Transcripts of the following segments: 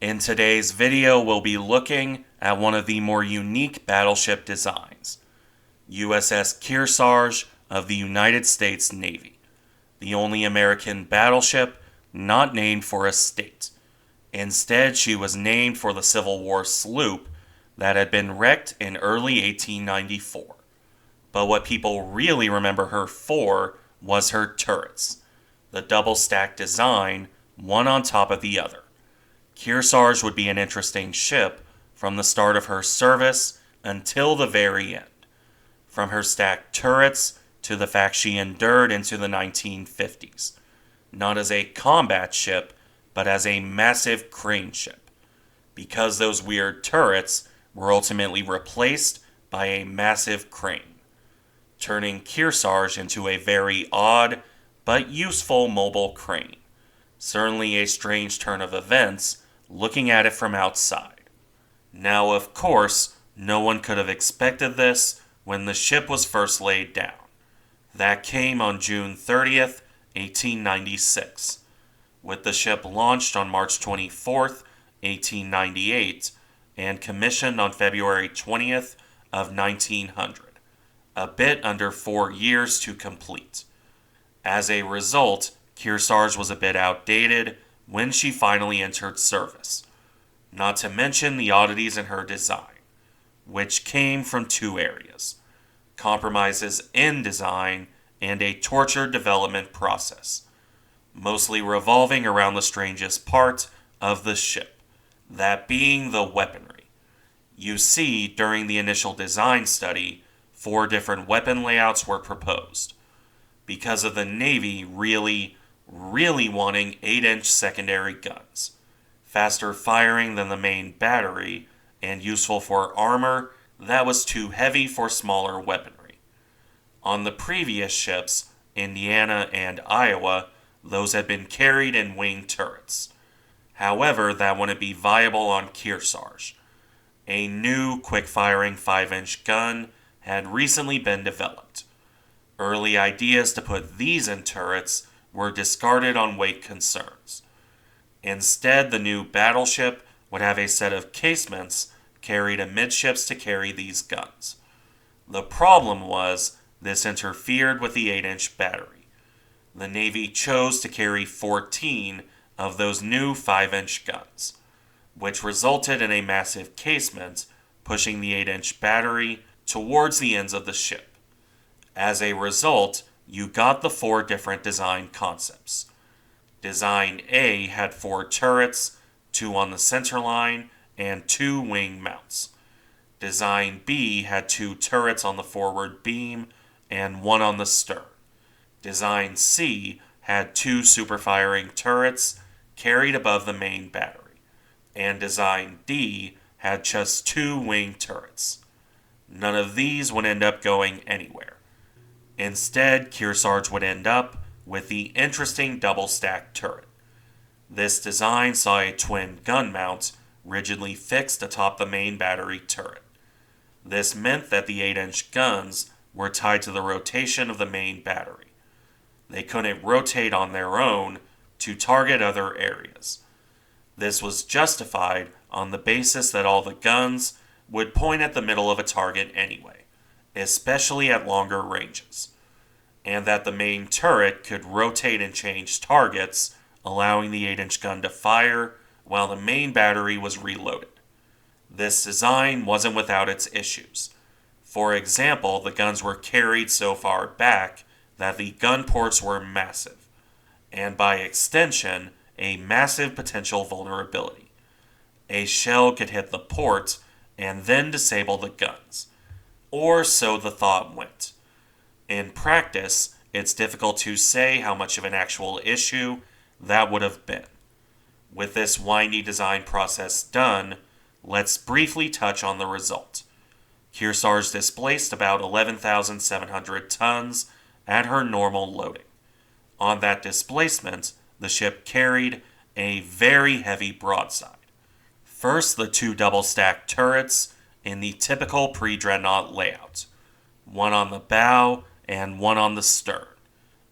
In today's video, we'll be looking at one of the more unique battleship designs, USS Kearsarge of the United States Navy, the only American battleship not named for a state. Instead, she was named for the Civil War sloop that had been wrecked in early 1894. But what people really remember her for was her turrets, the double-stack design, one on top of the other. Kearsarge would be an interesting ship from the start of her service until the very end, from her stacked turrets to the fact she endured into the 1950s, not as a combat ship, but as a massive crane ship, because those weird turrets were ultimately replaced by a massive crane, turning Kearsarge into a very odd but useful mobile crane. Certainly a strange turn of events, looking at it from outside. Now, of course, no one could have expected this when the ship was first laid down. That came on June 30th, 1896, with the ship launched on March 24th, 1898, and commissioned on February 20th of 1900, a bit under 4 years to complete. As a result, Kearsarge was a bit outdated when she finally entered service, not to mention the oddities in her design, which came from two areas: compromises in design and a tortured development process, mostly revolving around the strangest part of the ship, that being the weaponry. You see, during the initial design study, 4 different weapon layouts were proposed, because of the Navy really wanting 8-inch secondary guns, faster firing than the main battery, and useful for armor that was too heavy for smaller weaponry. On the previous ships, Indiana and Iowa, those had been carried in wing turrets. However, that wouldn't be viable on Kearsarge. A new quick-firing 5-inch gun had recently been developed. Early ideas to put these in turrets were discarded on weight concerns. Instead, the new battleship would have a set of casements carried amidships to carry these guns. The problem was, this interfered with the 8-inch battery. The Navy chose to carry 14 of those new 5-inch guns, which resulted in a massive casement pushing the 8-inch battery towards the ends of the ship. As a result, you got the 4 different design concepts. Design A had 4 turrets, 2 on the center line, and 2 wing mounts. Design B had 2 turrets on the forward beam and 1 on the stern. Design C had 2 super-firing turrets carried above the main battery. And Design D had just 2 wing turrets. None of these would end up going anywhere. Instead, Kearsarge would end up with the interesting double-stack turret. This design saw a twin gun mount rigidly fixed atop the main battery turret. This meant that the 8-inch guns were tied to the rotation of the main battery. They couldn't rotate on their own to target other areas. This was justified on the basis that all the guns would point at the middle of a target anyway, especially at longer ranges, and that the main turret could rotate and change targets, allowing the 8-inch gun to fire while the main battery was reloaded. This design wasn't without its issues. For example, the guns were carried so far back that the gun ports were massive, and by extension, a massive potential vulnerability. A shell could hit the port and then disable the guns, or so the thought went. In practice, it's difficult to say how much of an actual issue that would have been. With this windy design process done, let's briefly touch on the result. Kearsarge displaced about 11,700 tons at her normal loading. On that displacement, the ship carried a very heavy broadside. First, the 2 double-stacked turrets in the typical pre-dreadnought layout, 1 on the bow and 1 on the stern.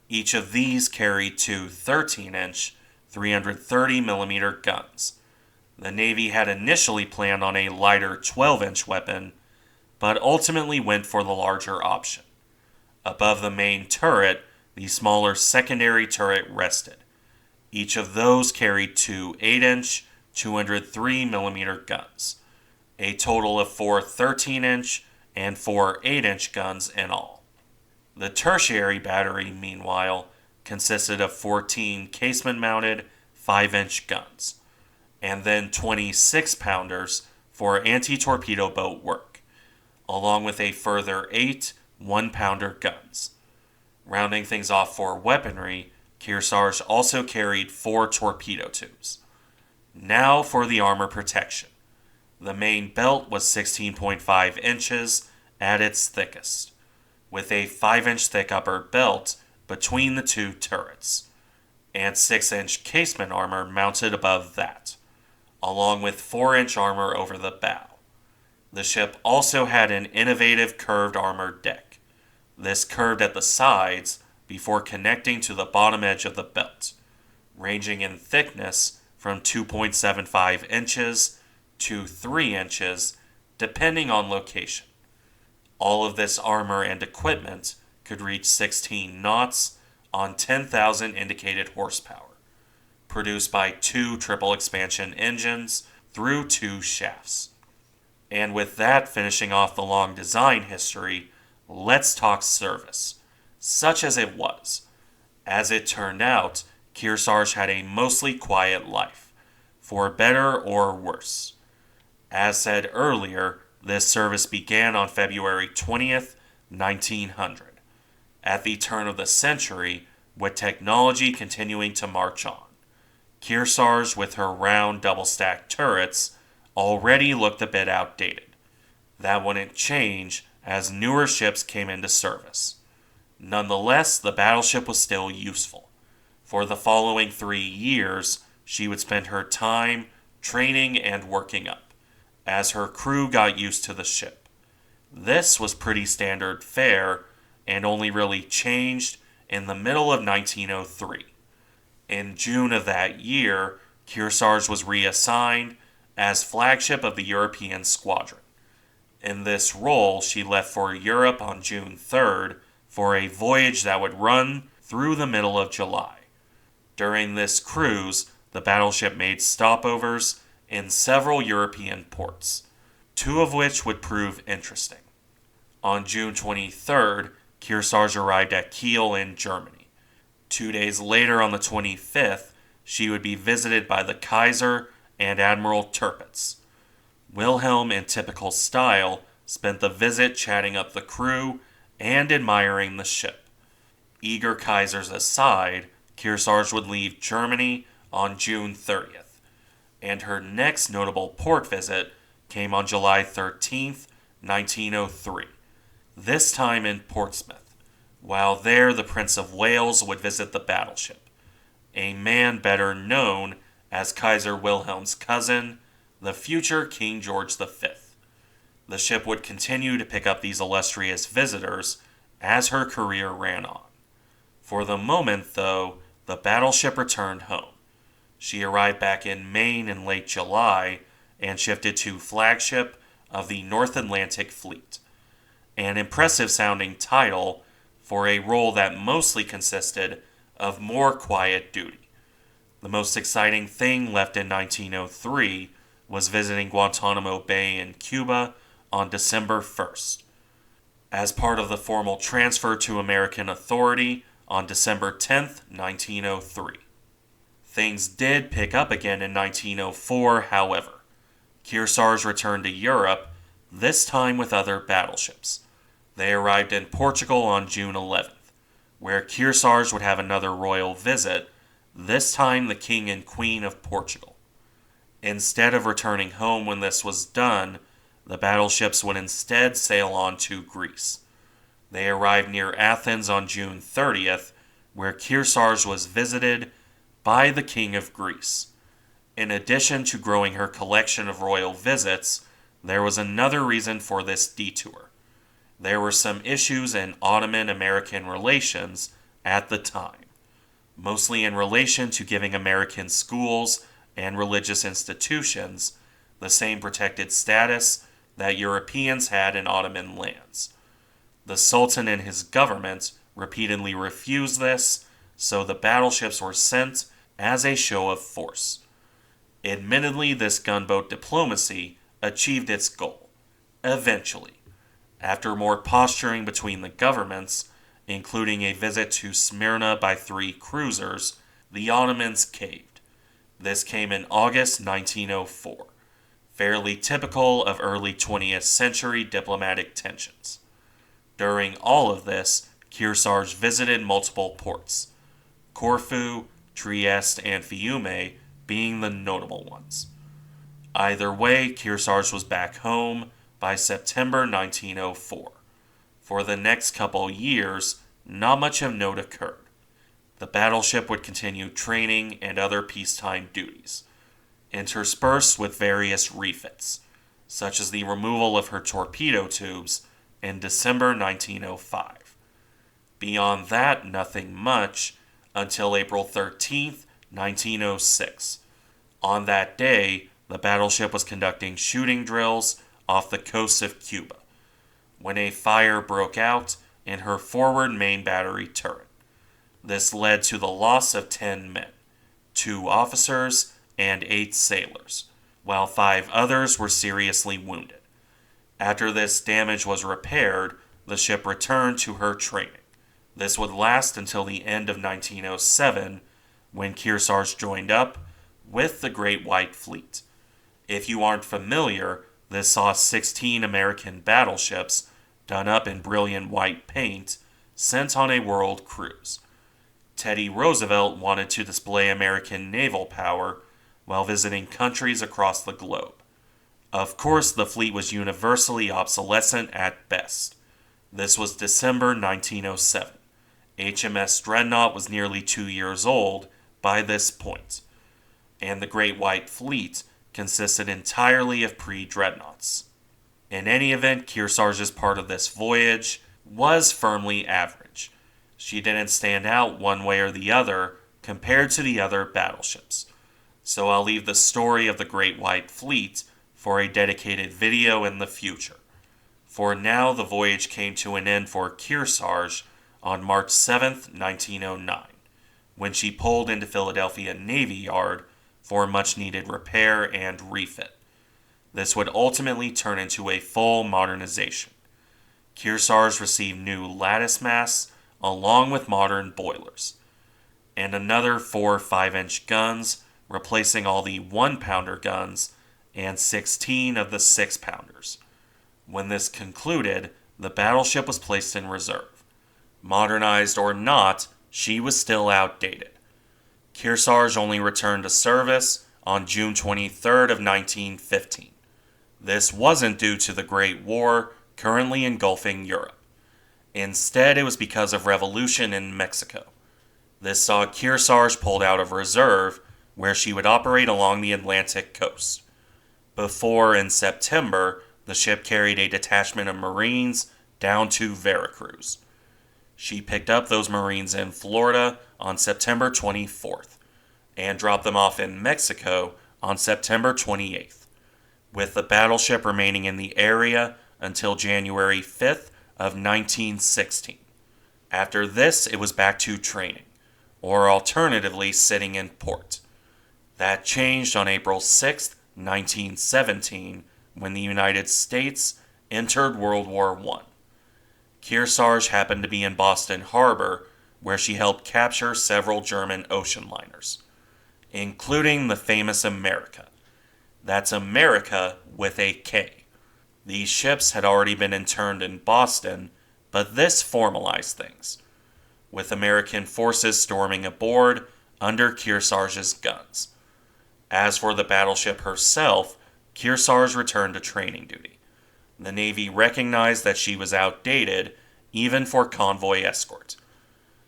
Each of these carried 2 13-inch, 330mm guns. The Navy had initially planned on a lighter 12-inch weapon, but ultimately went for the larger option. Above the main turret, the smaller secondary turret rested. Each of those carried two 8-inch, 203mm guns, a total of four 13-inch and four 8-inch guns in all. The tertiary battery, meanwhile, consisted of 14 casement-mounted 5-inch guns, and then 26-pounders for anti-torpedo boat work, along with a further 8 1-pounder guns. Rounding things off for weaponry, Kearsarge also carried 4 torpedo tubes. Now for the armor protection. The main belt was 16.5 inches at its thickest, with a 5-inch thick upper belt between the two turrets, and 6-inch casement armor mounted above that, along with 4-inch armor over the bow. The ship also had an innovative curved armor deck. This curved at the sides before connecting to the bottom edge of the belt, ranging in thickness from 2.75 inches to 3 inches, depending on location. All of this armor and equipment could reach 16 knots on 10,000 indicated horsepower, produced by 2 triple expansion engines through 2 shafts. And with that finishing off the long design history, let's talk service, such as it was. As it turned out, Kearsarge had a mostly quiet life, for better or worse. As said earlier, this service began on February 20th, 1900, at the turn of the century, with technology continuing to march on. Kearsarge, with her round double-stacked turrets, already looked a bit outdated. That wouldn't change as newer ships came into service. Nonetheless, the battleship was still useful. For the following 3 years, she would spend her time training and working up, as her crew got used to the ship. This was pretty standard fare, and only really changed in the middle of 1903. In June of that year, Kearsarge was reassigned as flagship of the European Squadron. In this role, she left for Europe on June 3rd for a voyage that would run through the middle of July. During this cruise, the battleship made stopovers in several European ports, 2 of which would prove interesting. On June 23rd, Kearsarge arrived at Kiel in Germany. 2 days later, on the 25th, she would be visited by the Kaiser and Admiral Tirpitz. Wilhelm, in typical style, spent the visit chatting up the crew and admiring the ship. Eager Kaisers aside, Kearsarge would leave Germany on June 30th, and her next notable port visit came on July 13th, 1903, this time in Portsmouth. While there, the Prince of Wales would visit the battleship, a man better known as Kaiser Wilhelm's cousin, the future King George V. The ship would continue to pick up these illustrious visitors as her career ran on. For the moment, though, the battleship returned home. She arrived back in Maine in late July and shifted to flagship of the North Atlantic Fleet, an impressive-sounding title for a role that mostly consisted of more quiet duty. The most exciting thing left in 1903 was visiting Guantanamo Bay in Cuba on December 1st. As part of the formal transfer to American authority on December 10th, 1903. Things did pick up again in 1904, however. Kearsarge returned to Europe, this time with other battleships. They arrived in Portugal on June 11th, where Kearsarge would have another royal visit, this time the King and Queen of Portugal. Instead of returning home when this was done, the battleships would instead sail on to Greece. They arrived near Athens on June 30th, where Kearsarge was visited by the King of Greece. In addition to growing her collection of royal visits, there was another reason for this detour. There were some issues in Ottoman-American relations at the time, mostly in relation to giving American schools and religious institutions the same protected status that Europeans had in Ottoman lands. The Sultan and his government repeatedly refused this, so the battleships were sent as a show of force. Admittedly, this gunboat diplomacy achieved its goal. Eventually, after more posturing between the governments, including a visit to Smyrna by 3 cruisers, the Ottomans caved. This came in August 1904, fairly typical of early 20th century diplomatic tensions. During all of this, Kearsarge visited multiple ports, Corfu, Trieste, and Fiume being the notable ones. Either way, Kearsarge was back home by September 1904. For the next couple years, not much of note occurred. The battleship would continue training and other peacetime duties, interspersed with various refits, such as the removal of her torpedo tubes in December 1905. Beyond that, nothing much until April 13, 1906. On that day, the battleship was conducting shooting drills off the coast of Cuba, when a fire broke out in her forward main battery turret. This led to the loss of 10 men, 2 officers, and 8 sailors, while 5 others were seriously wounded. After this damage was repaired, the ship returned to her training. This would last until the end of 1907, when Kearsarge joined up with the Great White Fleet. If you aren't familiar, this saw 16 American battleships, done up in brilliant white paint, sent on a world cruise. Teddy Roosevelt wanted to display American naval power while visiting countries across the globe. Of course, the fleet was universally obsolescent at best. This was December 1907. HMS Dreadnought was nearly 2 years old by this point, and the Great White Fleet consisted entirely of pre-dreadnoughts. In any event, Kearsarge's part of this voyage was firmly average. She didn't stand out one way or the other compared to the other battleships. So I'll leave the story of the Great White Fleet for a dedicated video in the future. For now, the voyage came to an end for Kearsarge on March 7th, 1909, when she pulled into Philadelphia Navy Yard for much-needed repair and refit. This would ultimately turn into a full modernization. Kearsarge received new lattice masts along with modern boilers, and another 4 5-inch guns, replacing all the 1-pounder guns and 16 of the 6-pounders. When this concluded, the battleship was placed in reserve. Modernized or not, she was still outdated. Kearsarge only returned to service on June 23rd of 1915. This wasn't due to the Great War currently engulfing Europe. Instead, it was because of revolution in Mexico. This saw Kearsarge pulled out of reserve, where she would operate along the Atlantic coast. Before, in September, the ship carried a detachment of Marines down to Veracruz. She picked up those Marines in Florida on September 24th and dropped them off in Mexico on September 28th, with the battleship remaining in the area until January 5th of 1916. After this, it was back to training, or alternatively sitting in port. That changed on April 6th, 1917, when the United States entered World War I. Kearsarge happened to be in Boston Harbor, where she helped capture several German ocean liners, including the famous America. That's America with a K. These ships had already been interned in Boston, but this formalized things, with American forces storming aboard under Kearsarge's guns. As for the battleship herself, Kearsarge returned to training duty. The Navy recognized that she was outdated, even for convoy escort.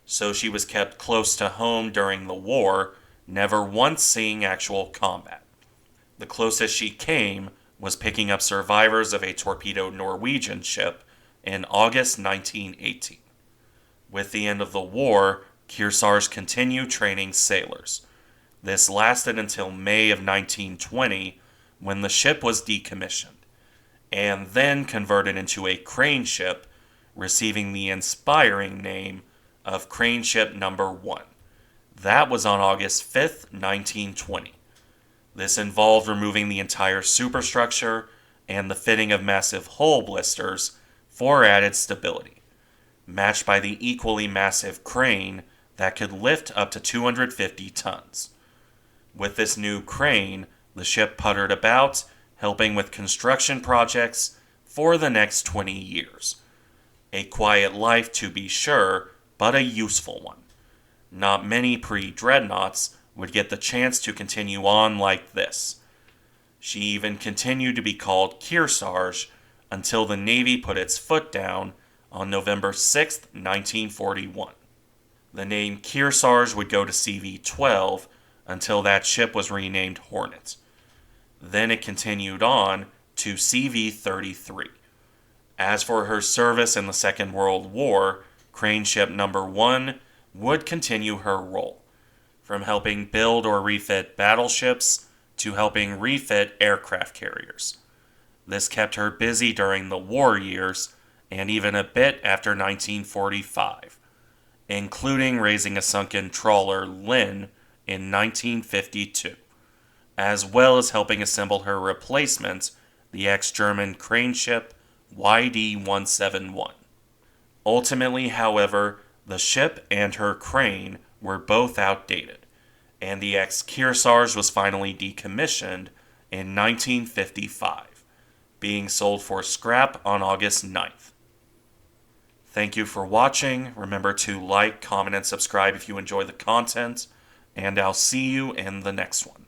So she was kept close to home during the war, never once seeing actual combat. The closest she came was picking up survivors of a torpedoed Norwegian ship in August 1918. With the end of the war, Kearsarge continued training sailors. This lasted until May of 1920, when the ship was decommissioned, and then converted into a crane ship, receiving the inspiring name of Crane Ship Number 1. That was on August 5th, 1920. This involved removing the entire superstructure and the fitting of massive hull blisters for added stability, matched by the equally massive crane that could lift up to 250 tons. With this new crane, the ship puttered about, helping with construction projects for the next 20 years. A quiet life, to be sure, but a useful one. Not many pre-dreadnoughts would get the chance to continue on like this. She even continued to be called Kearsarge until the Navy put its foot down on November 6, 1941. The name Kearsarge would go to CV-12 until that ship was renamed Hornet. Then it continued on to CV-33. As for her service in the Second World War, Crane Ship Number 1 would continue her role, from helping build or refit battleships to helping refit aircraft carriers. This kept her busy during the war years and even a bit after 1945, including raising a sunken trawler Lynn in 1952, as well as helping assemble her replacement, the ex-German crane ship YD-171. Ultimately, however, the ship and her crane were both outdated, and the ex-Kearsarge was finally decommissioned in 1955, being sold for scrap on August 9th. Thank you for watching. Remember to like, comment, and subscribe if you enjoy the content, and I'll see you in the next one.